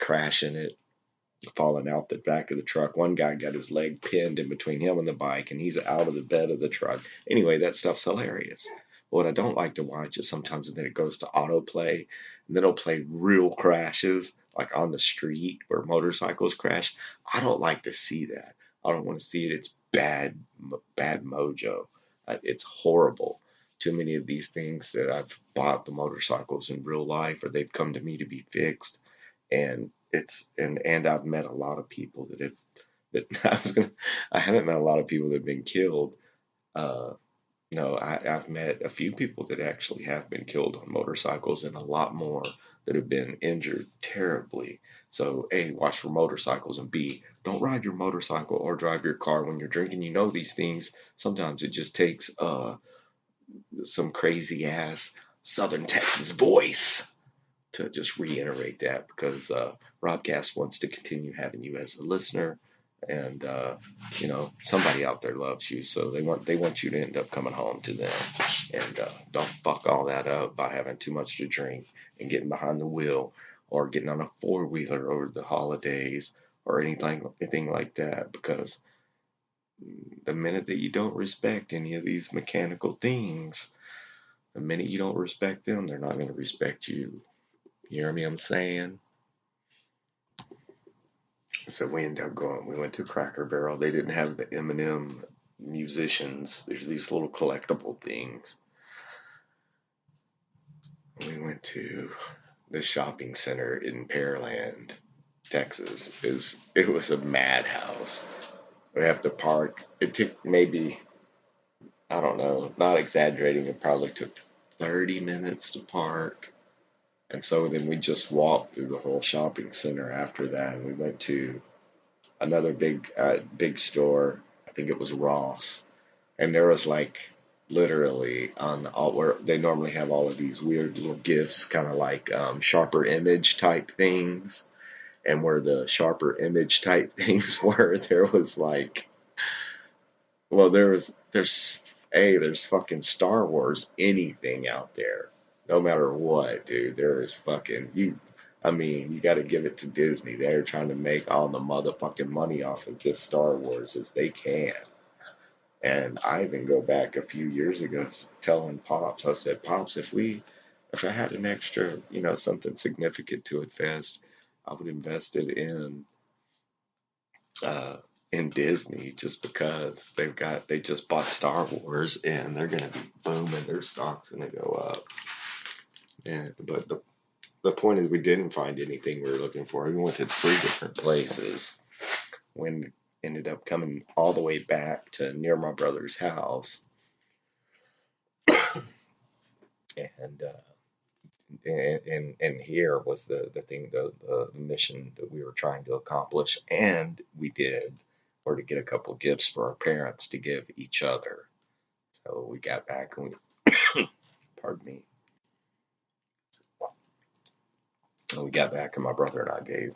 crashing it, falling out the back of the truck. One guy got his leg pinned in between him and the bike, and he's out of the bed of the truck. Anyway, that stuff's hilarious. What I don't like to watch is sometimes then it goes to autoplay, and then it'll play real crashes, like on the street where motorcycles crash. I don't like to see that. I don't want to see it. It's bad, bad mojo. It's horrible. Too many of these things that I've bought the motorcycles in real life, or they've come to me to be fixed, and and I've met a lot of people I haven't met a lot of people that have been killed. No, I've met a few people that actually have been killed on motorcycles, and a lot more that have been injured terribly. So A, watch for motorcycles, and B, don't ride your motorcycle or drive your car when you're drinking. You know these things. Sometimes it just takes some crazy ass Southern Texas voice to just reiterate that, because Robcast wants to continue having you as a listener, and somebody out there loves you, so they want you to end up coming home to them, and don't fuck all that up by having too much to drink and getting behind the wheel or getting on a four-wheeler over the holidays or anything like that, because the minute that you don't respect any of these mechanical things, the minute you don't respect them, they're not going to respect you. You hear me? I'm saying. So we ended up going. We went to Cracker Barrel. They didn't have the Eminem musicians. There's these little collectible things. We went to the shopping center in Pearland, Texas. It was a madhouse. We have to park. It took maybe, I don't know, not exaggerating. It probably took 30 minutes to park. And so then we just walked through the whole shopping center after that, and we went to another big store. I think it was Ross, and there was like literally on all where they normally have all of these weird little gifts, kind of like sharper image type things, and where the sharper image type things were, there was like, well, there's fucking Star Wars anything out there. No matter what, dude, there is fucking you. I mean, you got to give it to Disney. They're trying to make all the motherfucking money off of just Star Wars as they can. And I even go back a few years ago telling Pops, I said, Pops, if I had an extra, something significant to invest, I would invest it in Disney, just because they just bought Star Wars, and they're gonna be booming. Their stock's gonna go up. And but the point is, we didn't find anything we were looking for. We went to 3 different places. When ended up coming all the way back to near my brother's house, and here was the thing, the mission that we were trying to accomplish, and we did, or to get a couple of gifts for our parents to give each other. So we got back and pardon me. We got back, and my brother and I gave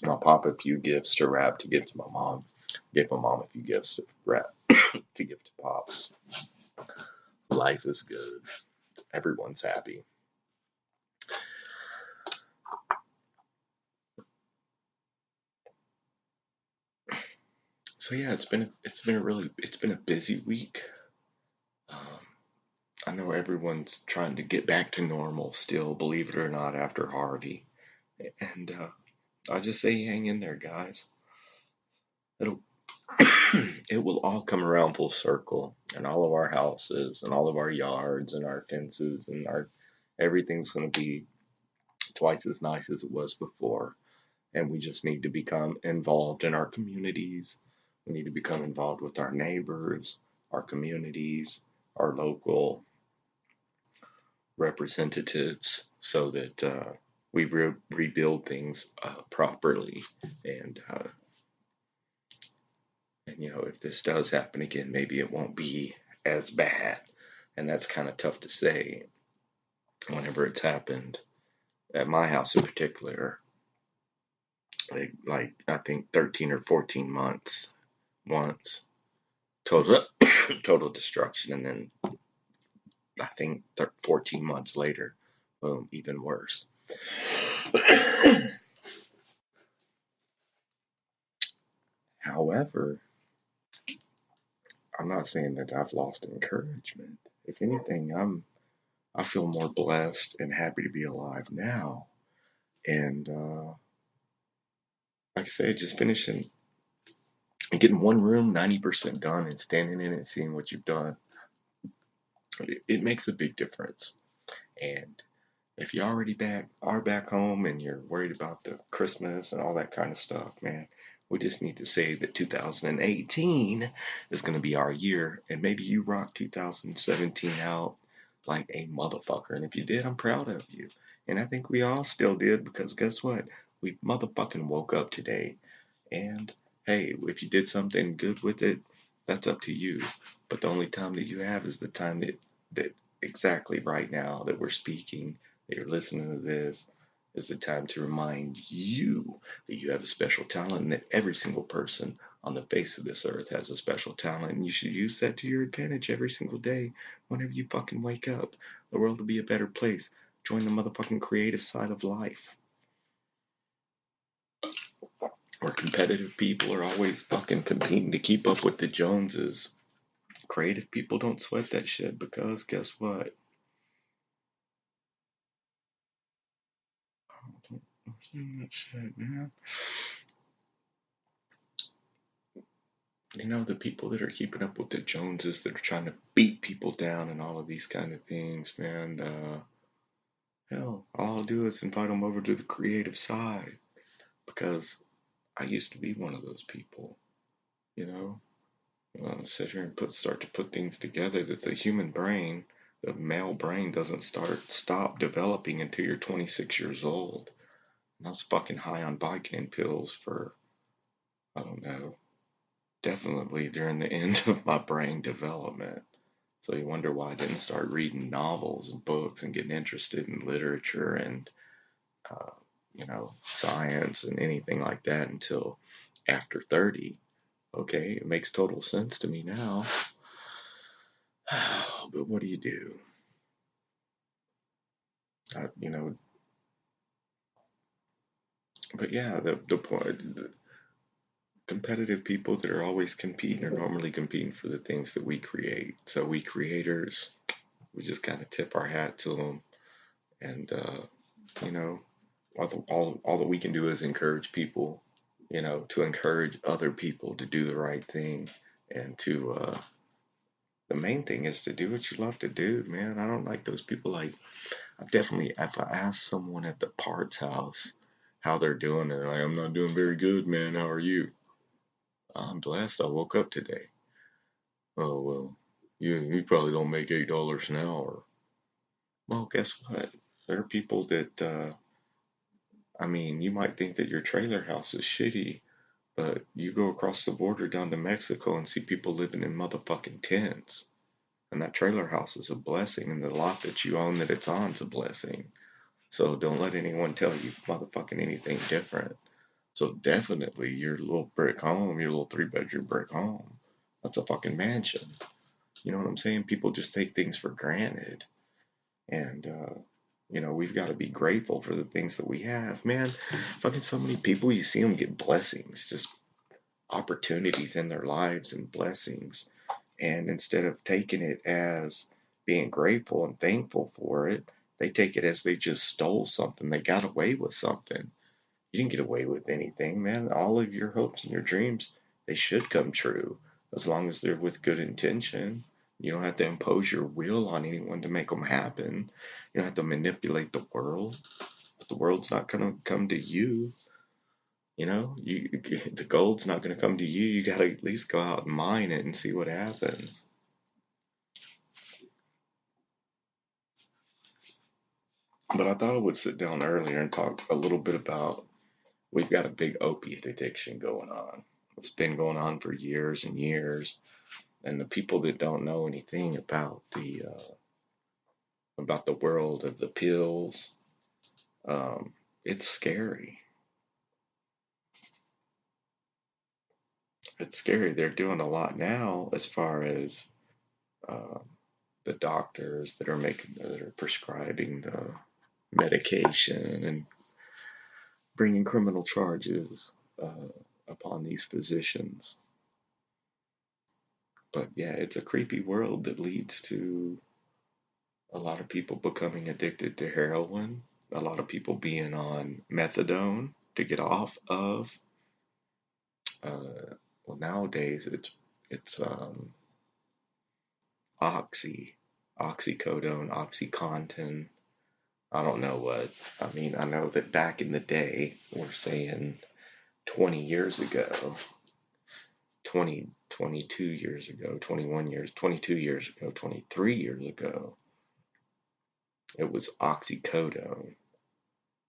my pop a few gifts to wrap to give to my mom. Gave my mom a few gifts to wrap to give to Pops. Life is good. Everyone's happy. So yeah, it's been a busy week. I know everyone's trying to get back to normal still, believe it or not, after Harvey. And I just say hang in there, guys. It will all come around full circle, and all of our houses and all of our yards and our fences and everything's going to be twice as nice as it was before. And we just need to become involved in our communities. We need to become involved with our neighbors, our communities, our local representatives, so that we rebuild things properly. And if this does happen again, maybe it won't be as bad. And that's kind of tough to say whenever it's happened at my house in particular. Like I think 13 or 14 months once, total destruction, and then I think 14 months later, boom, even worse. I'm not saying that I've lost encouragement. If anything, I feel more blessed and happy to be alive now. And like I said, just finishing and getting one room 90% done and standing in it and seeing what you've done, it makes a big difference. And if you already are back home and you're worried about the Christmas and all that kind of stuff, man, we just need to say that 2018 is going to be our year, and maybe you rock 2017 out like a motherfucker. And if you did, I'm proud of you. And I think we all still did, because guess what? We motherfucking woke up today. And hey, if you did something good with it, that's up to you. But the only time that you have is the time that exactly right now that we're speaking, that you're listening to this, is the time to remind you that you have a special talent, and that every single person on the face of this earth has a special talent, and you should use that to your advantage every single day whenever you fucking wake up. The world will be a better place. Join the motherfucking creative side of life, where competitive people are always fucking competing to keep up with the Joneses. Creative people don't sweat that shit, because guess what? That shit, man. You know, the people that are keeping up with the Joneses, that are trying to beat people down and all of these kind of things, man. Hell, all I'll do is invite them over to the creative side, because I used to be one of those people. You know, sit here and start to put things together that the human brain, the male brain, doesn't stop developing until you're 26 years old. And I was fucking high on Vicodin pills for, I don't know, definitely during the end of my brain development. So you wonder why I didn't start reading novels and books and getting interested in literature and, uh, science and anything like that until after 30. Okay, it makes total sense to me now. But what do you do? Uh, you know, but yeah, the point, the competitive people that are always competing are normally competing for the things that we create. So we creators, we just kind of tip our hat to them, and you know, all that we can do is encourage people, to encourage other people to do the right thing, and to the main thing is to do what you love to do, man. I don't like those people. Like, I've definitely, if I ask someone at the parts house how they're doing, they're like, I'm not doing very good, man. How are you? I'm blessed. I woke up today. Oh, well, you probably don't make $8 an hour. Well, guess what? There are people that, I mean, you might think that your trailer house is shitty, but you go across the border down to Mexico and see people living in motherfucking tents. And that trailer house is a blessing, and the lot that you own that it's on is a blessing. So don't let anyone tell you motherfucking anything different. So definitely your little brick home, your little 3-bedroom brick home, that's a fucking mansion. You know what I'm saying? People just take things for granted. And, we've got to be grateful for the things that we have. Man, fucking so many people, you see them get blessings, just opportunities in their lives and blessings. And instead of taking it as being grateful and thankful for it, they take it as they just stole something. They got away with something. You didn't get away with anything, man. All of your hopes and your dreams, they should come true, as long as they're with good intention. You don't have to impose your will on anyone to make them happen. You don't have to manipulate the world. But the world's not going to come to you. The gold's not going to come to you. You got to at least go out and mine it and see what happens. But I thought I would sit down earlier and talk a little bit about, we've got a big opiate addiction going on. It's been going on for years and years, and the people that don't know anything about the world of the pills, it's scary. It's scary. They're doing a lot now as far as uh, the doctors that are prescribing the medication and bringing criminal charges upon these physicians. But yeah, it's a creepy world that leads to a lot of people becoming addicted to heroin, a lot of people being on methadone to get off of. Well, nowadays it's oxy, oxycodone, oxycontin. I don't know what. I mean, I know that back in the day, we're saying 20 years ago, 20, 22 years ago, 21 years, 22 years ago, 23 years ago, it was oxycodone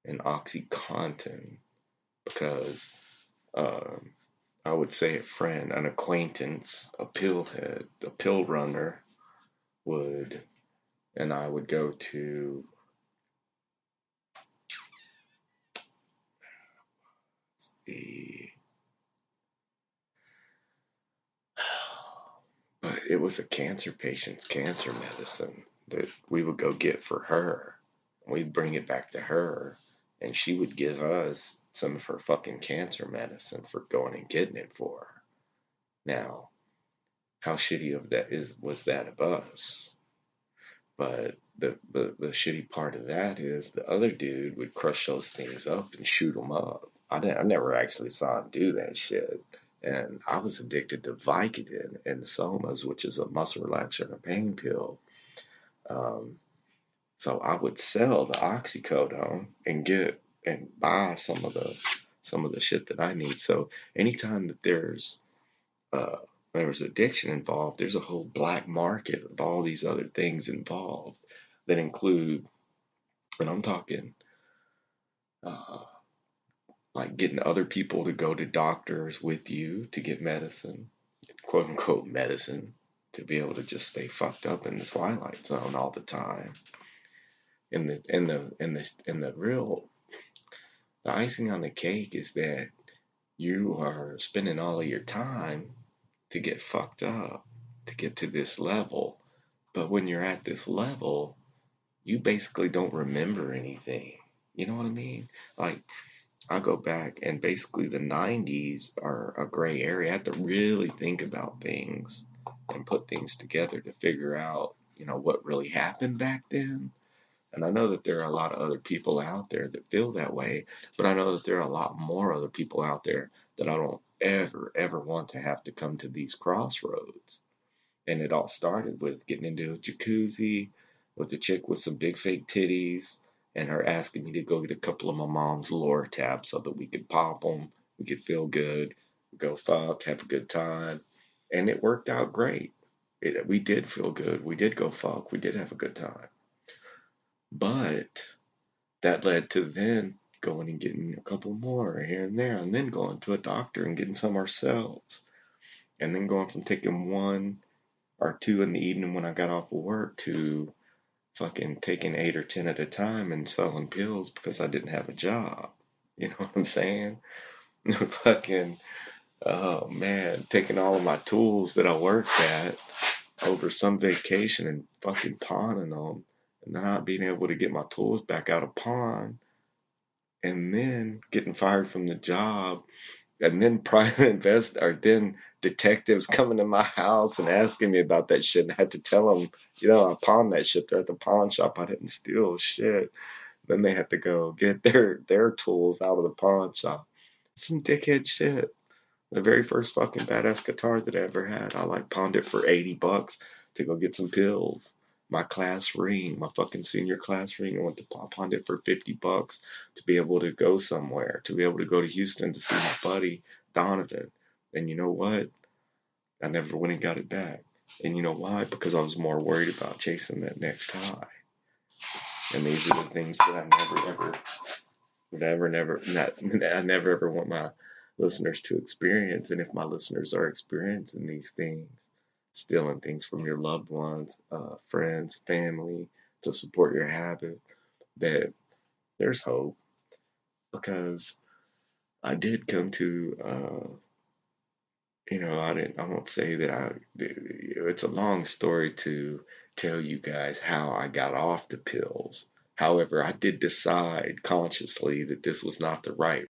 and oxycontin because um, I would say a friend, an acquaintance, a pillhead, a pill runner would, and I would go to the, but it was a cancer patient's cancer medicine that we would go get for her. We'd bring it back to her, and she would give us some of her fucking cancer medicine for going and getting it for her. Now, how shitty of that is was that of us? But the shitty part of that is the other dude would crush those things up and shoot them up. I never actually saw him do that shit. And I was addicted to Vicodin and Somas, which is a muscle relaxer and a pain pill. Um, so I would sell the oxycodone and get and buy some of the shit that I need. So anytime that uh, there's addiction involved, there's a whole black market of all these other things involved that include, and I'm talking uh, like getting other people to go to doctors with you to get medicine, quote unquote medicine, to be able to just stay fucked up in the twilight zone all the time. And the real the icing on the cake is that you are spending all of your time to get fucked up to get to this level. But when you're at this level, you basically don't remember anything. You know what I mean? Like, I go back and basically the 90s are a gray area. I have to really think about things and put things together to figure out, what really happened back then. And I know that there are a lot of other people out there that feel that way, but I know that there are a lot more other people out there that I don't ever want to have to come to these crossroads. And it all started with getting into a jacuzzi with a chick with some big fake titties and her asking me to go get a couple of my mom's lure tabs so that we could pop them, we could feel good, go fuck, have a good time. And it worked out great. We did feel good. We did go fuck. We did have a good time. But that led to then going and getting a couple more here and there, and then going to a doctor and getting some ourselves. And then going from taking one or two in the evening when I got off of work to fucking taking 8 or 10 at a time and selling pills because I didn't have a job. You know what I'm saying? Fucking, oh man, taking all of my tools that I worked at over some vacation and fucking pawning them and not being able to get my tools back out of pawn and then getting fired from the job and then private invest or then detectives coming to my house and asking me about that shit and I had to tell them, I pawned that shit there at the pawn shop. I didn't steal shit. Then they had to go get their tools out of the pawn shop. Some dickhead shit. The very first fucking badass guitar that I ever had, I like pawned it for $80 to go get some pills. My class ring, my fucking senior class ring, I went to pawned it for $50 to be able to go somewhere, to be able to go to Houston to see my buddy Donovan. And you know what? I never went and got it back. And you know why? Because I was more worried about chasing that next high. And these are the things that I I never ever want my listeners to experience. And if my listeners are experiencing these things, stealing things from your loved ones, friends, family to support your habit, that there's hope. Because I did come to, I won't say that it's a long story to tell you guys how I got off the pills. However, I did decide consciously that this was not the right